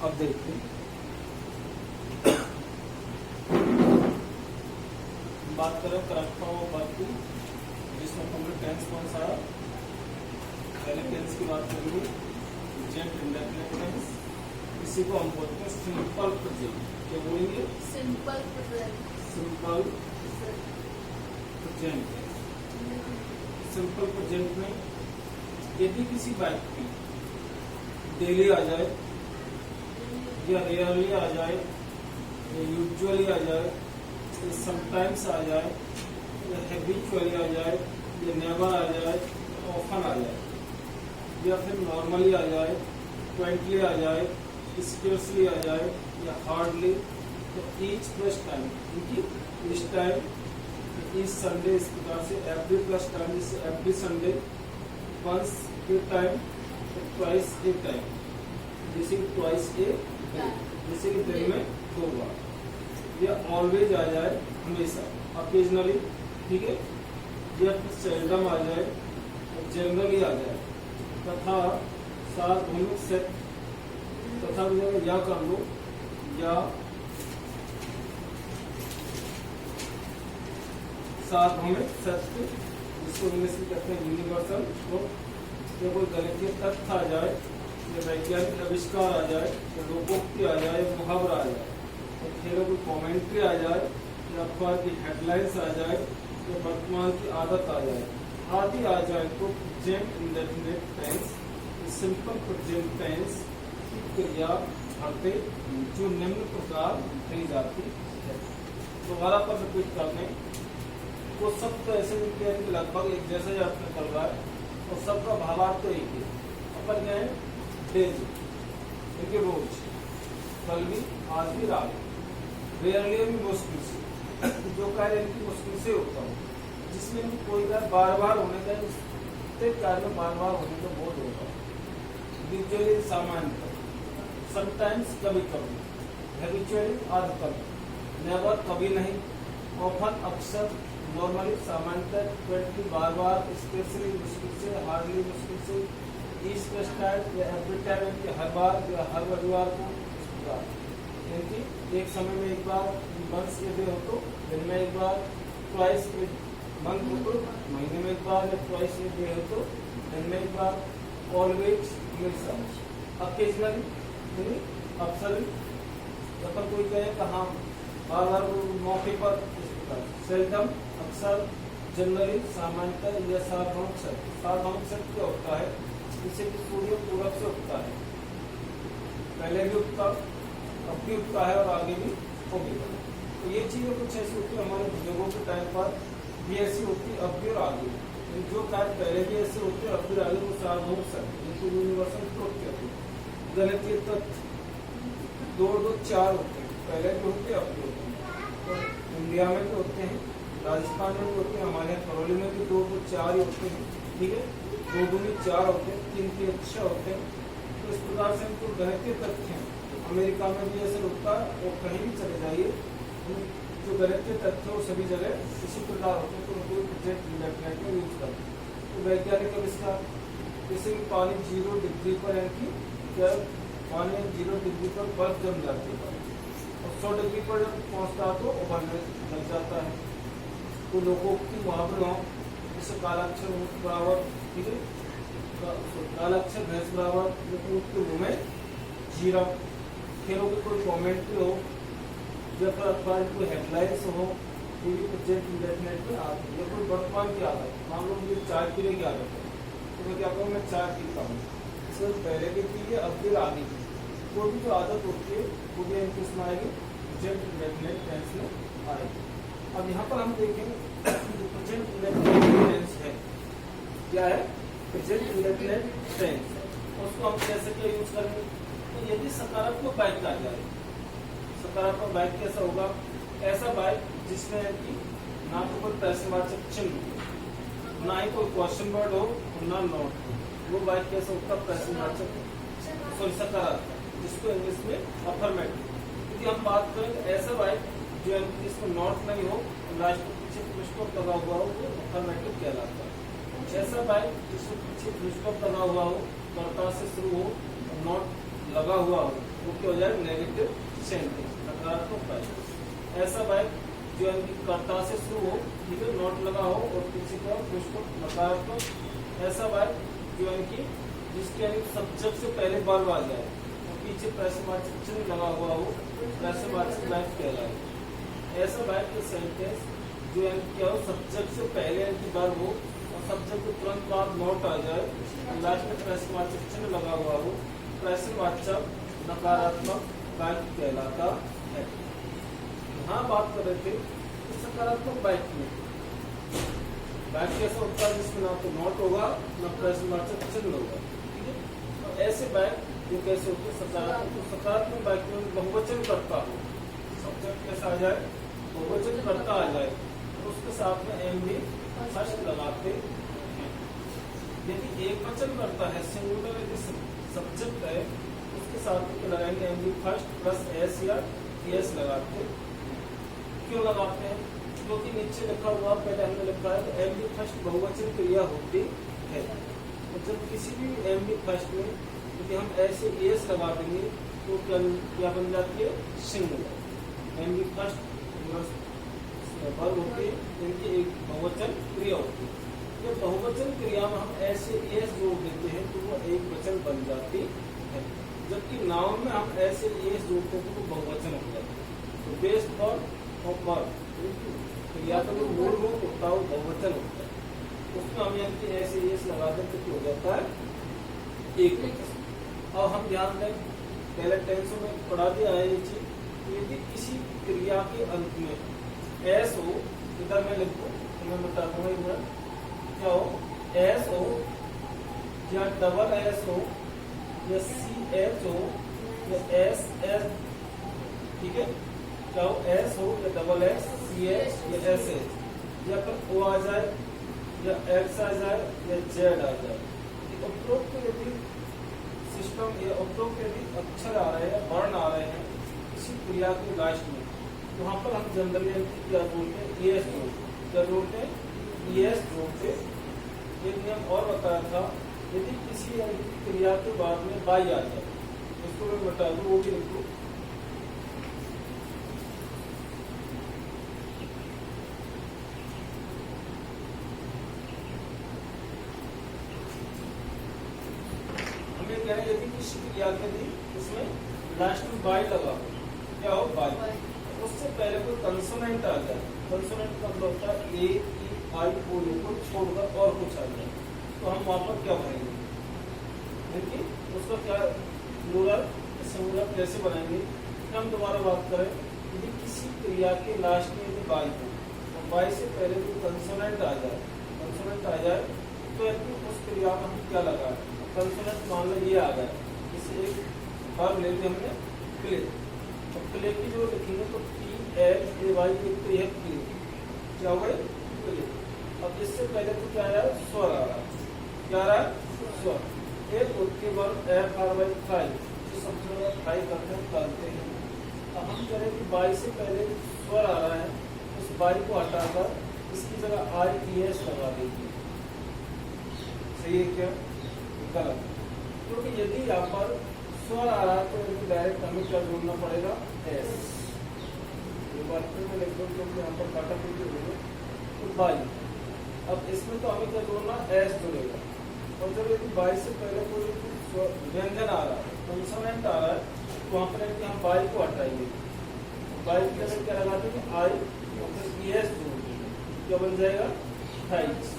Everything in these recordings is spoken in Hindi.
अब देखते हैं, बात करें करेक्ट फॉर्म ऑफ वर्ब की, जिसमें पूरे टेंस कौन सा है। पहले टेंस की बात करेंगे, प्रेजेंट इंडेफिनिट टेंस। इसी को हम बोलते हैं सिंपल प्रेजेंट। क्या बोलेंगे? Simple present. Simple present. Simple present में यदि किसी बाइक की डेली आ जाए या रेयरली आ जाए या यूजुअली आ जाए या समटाइम्स आ जाए या हैबिचुअली आ जाए या नेवर आ जाए या ऑफन आ जाए या फिर नॉर्मली आ जाए, फ्रिक्वेंटली आ जाए, स्केर्सली आ जाए या हार्डली, तो ईच प्लस टाइम, क्योंकि इस टाइम, ईच संडे, इस प्रकार से एवरी प्लस टाइम, जैसे every Sunday, once a time, twice a time, जैसे कि ट्वाइस ए, जैसे कि दिन में 2 बार, या ऑलवेज आ जाए, हमेशा, ओकेजनली, ठीक है, या फिर सेल्डम आ जाए, जनरली आ जाए, तथा सार्वभौमिक सत्य, तथा या कर लो, या सार्वभौमिक सत्य, जिसको इंग्लिश में कहते हैं यूनिवर्सल ट्रुथ, या कोई गणितीय तथ्य आ जाए, या वैज्ञानिक आविष्कार आ जाए, या लोकोक्ति आ जाए, या मुहावरा आ जाए, या खेलों की कॉमेंट्री आ जाए, या अखबार की हेडलाइंस आ जाए, या वर्तमान की आदत आ जाए, आदि आ जाए, तो present indefinite tense, simple present tense की क्रिया करते जो निम्न प्रकार कही जाती है। दोबारा पर रिपीट करने वो सब तो ऐसे मिलते हैं कि लगभग एक जैसा ही अर्थ निकल रहा है और सबका भावार्थ तो एक ही। अपन क्या है? डेली, इनके रोज, कल भी, आज भी, रात भी, रेयरली भी, मुश्किल से, जो कार्य इनकी मुश्किल से होता हो, जिसमें इनकी कोई कार्य बार बार होने का, प्रत्येक कार्य में बार बार होने का बोध होगा। यूजुअली सामान्य, समटाइम्स कभी कभी, हैबिचुअली आदतन, नेवर कभी नहीं, ऑफन अक्सर, नॉर्मली सामान्यतः, फ्रिक्वेंटली बार बार, स्पेशली मुश्किल से, हार्डली मुश्किल से, ईच प्लस टाइम या एवरी टाइम कि हर बार या हर रविवार को, यानी एक समय में एक बार, मंथ ए डे हो तो दिन में एक बार, ट्वाइस ए मंथ हो तो महीने में एक बार, या ट्वाइस ए डे हो तो दिन में एक बार, ऑलवेज हमेशा, ओकेजनली अक्सर, मतलब कोई कहे कि हाँ बार बार मौके पर, इस प्रकार सेल्डम अक्सर, जनरली सामान्यतः, या सार्वभौमिक सत्य। सार्वभौमिक सत्य क्या होता है? जिसे कि सूर्य पूरब से उगता है, पहले भी उगता, अब भी उगता है और आगे भी होगा। तो ये चीजें कुछ ऐसी होती है हमारे बुजुर्गों के टाइम पर भी ऐसी होती, अब भी और आगे भी। जो कार्य पहले भी ऐसे होते हैं अब भी आगे, वो सार्वभौमिक सत्य, जिनको यूनिवर्सल ट्रुथ कहते हैं। गणितीय तथ्य 2 2 4 होते हैं, पहले भी होते हैं अब भी होते हैं। तो इंडिया में भी होते हैं, राजस्थान में भी होते हैं, हमारे यहाँ करौली में भी 2 2 4 ही होते हैं, ठीक है, 2 2 में 4 होते हैं, 3 3 अच्छे होते हैं। तो इस प्रकार से इनको गणितीय तथ्य हैं। अमेरिका में भी ऐसे होता है, और कहीं भी चले जाइए, जो गणितीय तथ्य हो सभी जगह इसी प्रकार होते हैं, तो उनको प्रेजेंट इंडेफिनिट में यूज करते हैं। तो वैज्ञानिक आविष्कार, जैसे कि पानी 0 डिग्री पर, यानी जब पानी 0 डिग्री पर बर्फ जम जाती है और 100 डिग्री पर जब पहुंचता है तो उबलने लग जाता है। तो लोगों की मुहावरों, जैसे कालाक्षर ऊँट बराबर, ठीक है, कालाक्षर भैंस बराबर, ऊँट के मुँह में जीरा, खेलों की कोई कॉमेंट्री हो, या फिर अखबार की कोई हेडलाइंस हो, ये भी प्रेजेंट इंडेफिनिट में आती है। या कोई वर्तमान की आदत, मान लो मुझे चाय पीने की आदत है, तो मैं क्या कहूँ, मैं चाय पीता हूँ, सिर्फ पहले भी पी है, अब भी आगे की, वो भी जो आदत होती है वो भी किसमें आएगी? प्रेजेंट इंडेफिनिट टेंस में आएगी। अब यहाँ पर हम देखेंगे जो प्रेजेंट इंडेफिनिट टेंस है, क्या है? प्रेजेंट इंडेफिनिट टेंस, उसको हम कैसे क्या यूज करेंगे? तो यदि सकारात्मक वाक्य आ जाए, सकारात्मक वाक्य कैसा होगा? ऐसा वाक्य जिसमें कि ना तो कोई प्रश्नवाचक चिन्ह हो, ना ही कोई क्वेश्चन वर्ड हो, ना नोट हो, वो वाक्य कैसा होता है? प्रश्नवाचक, सॉरी सकारात्मक, जिसको इंग्लिश में अफर्मेटिव। क्योंकि हम बात करें ऐसा वाक्य जो जिसको नोट नहीं हो, लास्ट के पीछे पुष्प लगा हुआ हो, वो अफर्मेटिव कहलाता है। ऐसा वाक्य जिसके पीछे पुष्प लगा हुआ हो, कर्ता से शुरू हो, नोट लगा हुआ हो, वो क्या हो जाएगा, नेगेटिव सेंटेंस, नकारात्मक वाक्य। ऐसा वाक्य जो इनकी कर्ता से शुरू हो, ठीक है, नोट लगा हो और पीछे का उसको नकारात्मक। ऐसा वाक्य जो इनकी जिसके सब्जेक्ट से पहले वर्ब आ जाए और पीछे प्रश्नवाचक चिन्ह लगा हुआ हो, प्रश्नवाचक वाक्य कहलाए। ऐसा वाक्य सेंटेंस जो क्या हो, सब्जेक्ट से पहले इनकी वर्ब हो और सब्जेक्ट के तुरंत बाद नोट आ जाए और लास्ट में प्रश्नवाचक चिन्ह लगा हुआ हो, प्रश्नवाचक नकारात्मक वाक्य कहलाता है। यहाँ बात कर रहे थे कि सकारात्मक वाक्य में वाक्य ऐसा होता है जिसमें ना तो नोट होगा ना प्रश्नवाचक चिन्ह होगा, ठीक है। तो ऐसे वाक्य जो कैसे होते हैं सकारात्मक, तो सकारात्मक वाक्य में बहुवचन करता हो, सब्जेक्ट कैसा आ जाए, बहुवचन करता आ जाए, तो उसके साथ में एम भी फर्स्ट लगाते हैं। यदि एक वचन करता है, सिंगुलर यदि सब्जेक्ट है, उसके साथ में क्या लगाएंगे, एम भी फर्स्ट प्लस एस या एस लगाते। क्यों लगाते हैं, क्योंकि नीचे लिखा हुआ पहले हमने लिखा है तो एम बी फर्स्ट बहुवचन क्रिया होती है। तो जब किसी भी एम बी फर्स्ट में यदि हम ऐसे एस लगा देंगे तो क्या बन जाती है, सिंगुलर। एम बी फर्स्ट वर्ब होती है, इनकी एक बहुवचन क्रिया होती है। जब बहुवचन क्रिया में हम ऐसे एस जोड़ देते हैं तो वो एक वचन बन जाती है, जबकि नाउन में हम ऐसे एस जोड़ते हैं तो वो बहुवचन हो जाती है। तो बेस्ड फॉर या तो वो मूल रूप होता है, वो बहुवचन होता है, उसमें हम यदि ऐसे एस लगा दें तो हो जाता है एक वचन। और हम ध्यान दें, पहले टेंसों में पढ़ा दिया है ये चीज, यदि किसी क्रिया के अंत में एस हो, इधर मैं लिखूं तो मैं बता दूंगा इधर क्या हो, एस हो या डबल एस हो या सी एच हो या एस एस, ठीक है, क्या हो, एस हो या डबल एस, सी एच या एस एच, या फिर ओ आ जाए या एक्स आ जाए या जेड आ जाए। उपरोक्त यदि सिस्टम या उपरोक्त यदि अक्षर आ रहे हैं, वर्ण आ रहे हैं किसी क्रिया के लास्ट में, तो वहाँ पर हम जनरली क्या बोलते हैं, ईएस जोड़ते, क्या जोड़ते हैं, ईएस जोड़ते। एक नियम और बताया था, यदि किसी क्रिया के बाद में बाई आ जाए, उसको मैं बता दूं, वो भी लिखूं, यदि किसी क्रिया के भी उसमें लास्ट में बाई लगा हो, क्या हो, बाई, उससे पहले कोई कंसोनेंट आ जाए, कंसोनेंट का मतलब होता है ए ई आई ओ यू को छोड़कर और कुछ आ जाए, तो हम वहां पर क्या बनाएंगे, देखिए उसका क्या प्लूरल सिंगुलर कैसे बनाएंगे। हम दोबारा बात करें, यदि किसी क्रिया के लास्ट में यदि बाई हो और बाई से पहले कोई कंसोनेंट आ जाए, कंसोनेंट आ जाए तो यदि उस क्रिया में हम क्या लगाए, कंसोनेंट मान लो ये आ गया, इसे एक वर्ब लेते हमने प्ले, तो प्ले की जो लिखेंगे तो पी एल ए वाई, एक तो यह प्ले, क्या हो गया, प्ले। अब इससे पहले तो क्या आया, स्वर आ रहा है, क्या आ रहा है, स्वर। एक उसके verb F R Y fry, जो सबसे ज्यादा फ्राई करते हैं, डालते हैं। अब हम कह रहे हैं कि बाई से पहले स्वर आ रहा है, उस बाई को हटाकर इसकी जगह आई ई एस लगा देंगे, सही है क्या, गलत, क्योंकि यदि यहाँ पर स्वर आ रहा है तो यदि डायरेक्ट हमें क्या जोड़ना पड़ेगा, एस। एक बार फिर मैं लिख दूँ क्योंकि यहाँ पर काटा पीछे होगा, तो बाई, अब इसमें तो हमें क्या जोड़ना, एस जोड़ेगा। और जब यदि बाई से पहले कोई व्यंजन आ रहा है, कंसोनेंट आ रहा है, तो वहाँ पर यदि हम बाई को हटाएंगे, बाई के अंदर क्या लगा देंगे, आई और फिर एस जोड़ देंगे, क्या बन जाएगा, थाइस।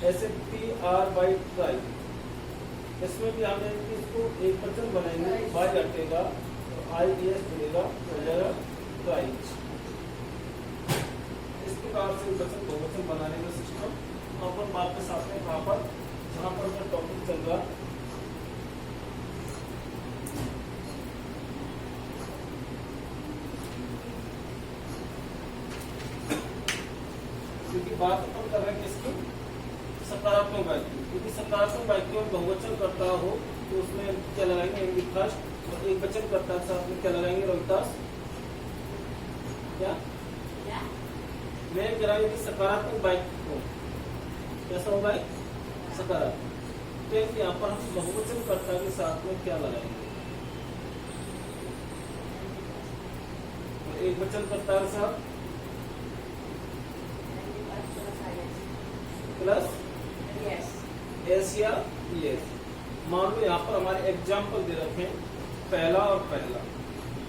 ऐसे पी आर बाई ट्राई, इसमें भी हमें इसको एक वचन बनाएंगे, बाई हटेगा तो आई एस जुड़ेगा, हो जाएगा ट्राइज। इस प्रकार से वचन बहुवचन बनाने का सिस्टम वहाँ पर वापस आते हैं, वहाँ पर जहाँ पर टॉपिक चल रहा है। क्योंकि बात अपन कर रहे हैं किसकी, सकारात्मक वाक्य, क्योंकि सकारात्मक वाक्य में बहुवचन करता हो तो उसमें क्या लगाएंगे, एम बी फर्स्ट, और एक वचन करता है साथ में क्या लगाएंगे, रोहितास, क्या मैं कह रहा हूँ कि सकारात्मक वाक्य हो कैसा होगा, सकारात्मक, तो यहाँ पर हम बहुवचन कर्ता के साथ में क्या लगाएंगे, एक वचन करता है साहब प्लस एस या यस। मान लो यहाँ पर हमारे एग्जाम्पल दे रखे हैं पहला और पहला,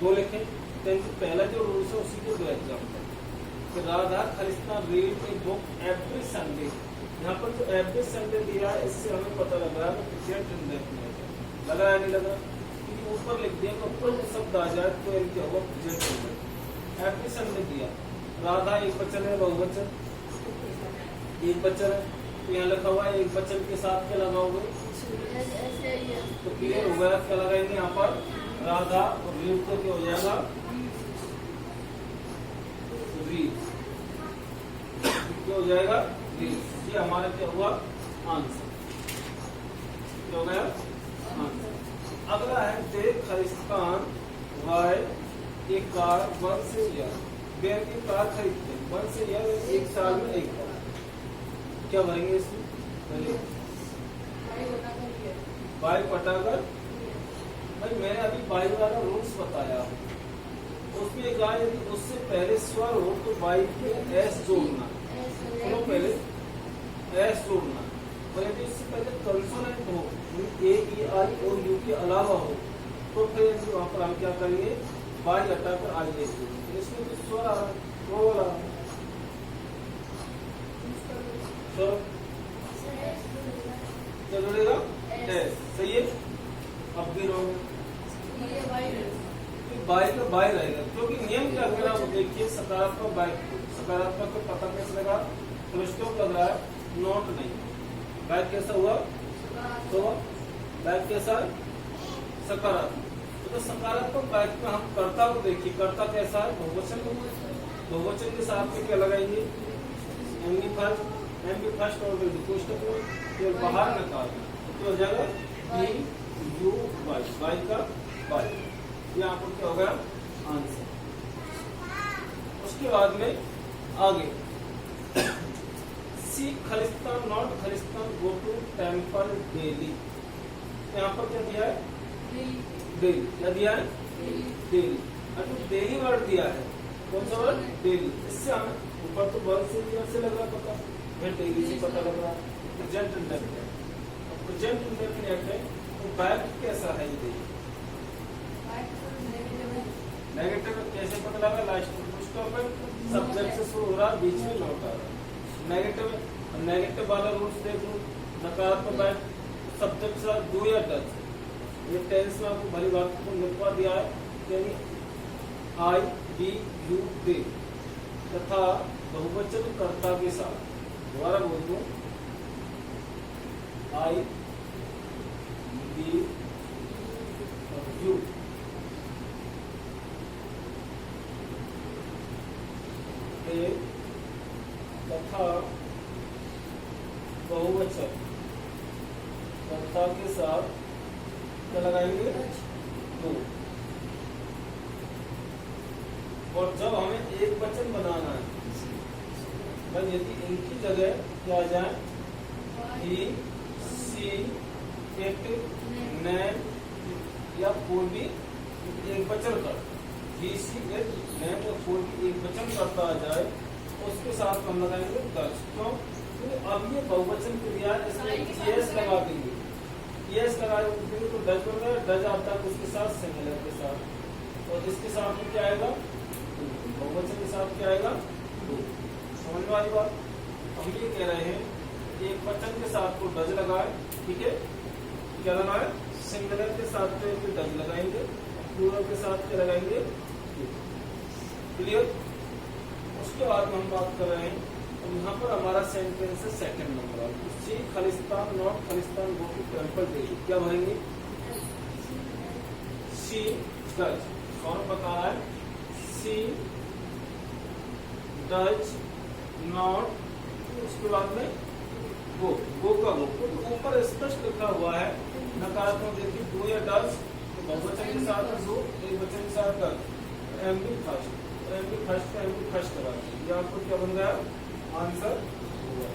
दो लिखे, तो पहला जो रूल्स है उसी के दो एग्जाम्पल। तो राधा खलिस्ता read a book every Sunday, यहाँ पर जो एवरी संडे दिया है इससे हमें पता लग रहा है प्रेजेंट इंडेफिनिट लग रहा है, नहीं लग रहा, क्योंकि ऊपर लिख दिया तो ऊपर जो शब्द आ जाए तो इनके होगा प्रेजेंट इंडेफिनिट। एवरी संडे दिया, राधा एक वचन है, बहुवचन एक वचन है, तो यहाँ लिखा हुआ है एक वचन के साथ क्या लगाओगे, तो क्लियर हो गया। क्या लगाएंगे यहाँ पर राधा और रीड को क्या हो जाएगा रीड, क्या हो जाएगा रीड। ये हमारा क्या हुआ आंसर, क्या हो गया आंसर। अगला है दे खलिस्तान वाय एक कार वन से ईयर, बेर की कार खरीदते वन से ईयर एक साल में एक बार, क्या भरेंगे इसमें बाई पटाकर। भाई मैंने अभी बाई वाला रूल्स बताया, उसमें एक गाय यदि उससे पहले स्वर हो तो बाई पे एस जोड़ना, तो पहले एस जोड़ना, और यदि इससे पहले कंसोनेंट हो ए ई आई और यू के अलावा हो तो फिर वहाँ पर हम क्या करेंगे बाई हटाकर आई एस जोड़ेंगे। इसमें जो स्वर आ रहा है वो वाला क्या जोड़ेगा एस, सही है। अब भी रहोगे बाई का बाई रहेगा, क्योंकि नियम क्या लग रहा है वो देखिए, सकारात्मक बाई, सकारात्मक को पता कैसे लगा, फुलस्टॉप लग रहा है नोट नहीं, बाई कैसा हुआ तो बाई कैसा सकारात्मक, तो सकारात्मक बाई में हम कर्ता को देखिए, कर्ता कैसा है बहुवचन, बहुवचन के साथ में क्या लगाएंगे एमबी फर्स्ट और कोष्टक बाहर निकालना, तो हो जाएगा ई यू बाई, बाई का बाई, यहाँ पर क्या होगा आंसर। उसके बाद में आगे C Khalistan not Khalistan go to temple daily, यहाँ पर क्या दिया है डेली, क्या दिया है डेली, और डेली वर्ड दिया है कौन सा वर्ड डेली, इससे हमें ऊपर तो वर्ड से लग रहा पता, फिर डेली से पता लग रहा प्रेजेंट इंडेफिनिट, प्रेजेंट इंडेफिनिट है तो बैक कैसा है ये देखिए, नेगेटिव कैसे पता लगा, लास्ट स्टॉप है सब्जेक्ट से शुरू हो रहा बीच में लौट आ रहा नेगेटिव, नेगेटिव वाला रूल्स देख लो, नकारात्मक बैक सब्जेक्ट से डू या डज, ये टेंस में आपको भली बात को लिखवा दिया है, यानी आई बी यू दे, तथा बहुवचन कर्ता के साथ, दोबारा बोल दो आई बी यू, तथा बहुवचन कर्ता के साथ क्या लगाएंगे दो, और जब हमें एक वचन बनाना है भाई यदि इनकी जगह क्या आ जाए ही सी इट नैन या कोई भी एक वचन कर, ही सी इट नैन या कोई भी एक वचन करता आ जाए तो उसके साथ हम लगाएंगे दस, क्यों क्योंकि अब ये बहुवचन क्रिया है, इसमें यस लगा देंगे, यस लगा देंगे तो डज बन गया, डज आता है उसके साथ सिंगुलर के साथ, और इसके साथ में क्या आएगा बहुवचन के साथ क्या आएगा दो, समझ में आई बात। हम ये कह रहे हैं एक वचन के साथ को डज लगाए, ठीक है, क्या लगाए सिंगुलर के साथ तो डज लगाएंगे, प्लूरल के साथ क्या लगाएंगे क्लियर। उसके बाद हम बात कर रहे हैं, तो यहाँ पर हमारा सेंटेंस है second number, she Khalistan not Khalistan go to temple daily, क्या भरेंगे सी डज, कौन बता रहा है सी डज नॉट, उसके बाद में गो, गो का गो, तो ऊपर स्पष्ट लिखा हुआ है नकारात्मक देखिए डू या डज, बहुवचन के साथ डू, एक वचन के साथ does, MB first, MB first का एमबी फर्स्ट करा, ये आपको क्या बन गया आंसर हुआ।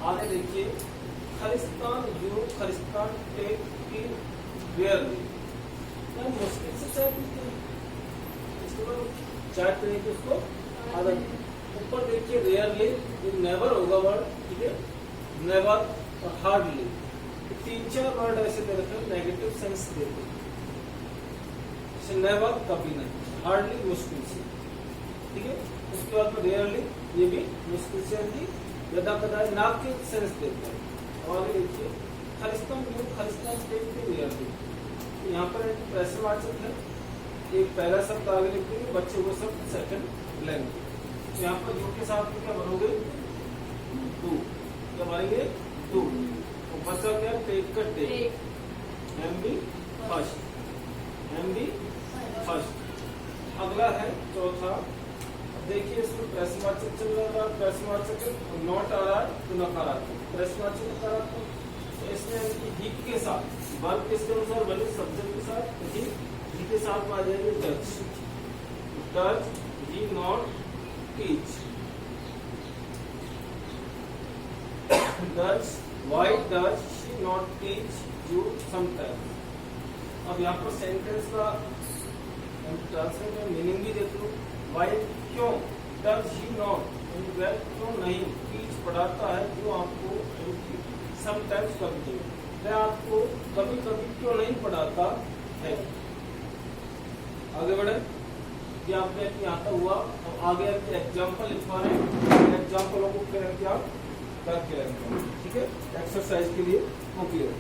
आगे देखिए खलिस्तान यू खलिस्तान टेक की रेयरली, मुश्किल से चाय पीते हैं, अगर चार तरीके उसको आदत। ऊपर देखिए रेयरली, नेवर होगा वर्ड, ठीक है, नेवर और हार्डली, 3-4 वर्ड ऐसे दे रखे नेगेटिव सेंस देते। नेवर कभी नहीं, हार्डली मुश्किल से, ठीक है। उसके बाद में रेयरली, ये भी मुश्किल से होती, यदा कदा नाक के सेंस देते हैं। और आगे देखिए खलिस्तान देखते रेयरली, यहाँ पर एक प्रश्नवाचक है, एक पहला शब्द आगे लिख देंगे, बच्चे को शब्द सेकंड लेंगे। तो यहाँ पर जो के साथ में क्या बनोगे, टू, क्या बनेंगे टू। तो बचा क्या, टेक का take, M B first, M B first. अगला है चौथा, देखिए इसमें प्रश्नवाचक चल रहा है, प्रश्नवाचक नॉट आ रहा है तो नकारात्मक, प्रश्नवाचक नकारात्मक। तो इसमें ही के साथ वर्ब किसके अनुसार बने, सब्जेक्ट के साथ, ही के साथ में आ जाएंगे Dutch, Dutch he not teach, Dutch why Dutch she not teach you sometimes. अब यहाँ पर सेंटेंस का ट्रांसलेट में मीनिंग भी देख लो, व्हाई क्यों, डज ही नॉट क्यों नहीं, टीच पढ़ाता है जो आपको, समटाइम्स कभी, मैं आपको कभी कभी क्यों नहीं पढ़ाता है। आगे बढ़े, ये आपने यहाँ तक हुआ। अब आगे एग्जाम्पल लिखवा रहे हैं, एग्जाम्पलों को क्या करके रखना, ठीक है, एक्सरसाइज के लिए वो क्लियर।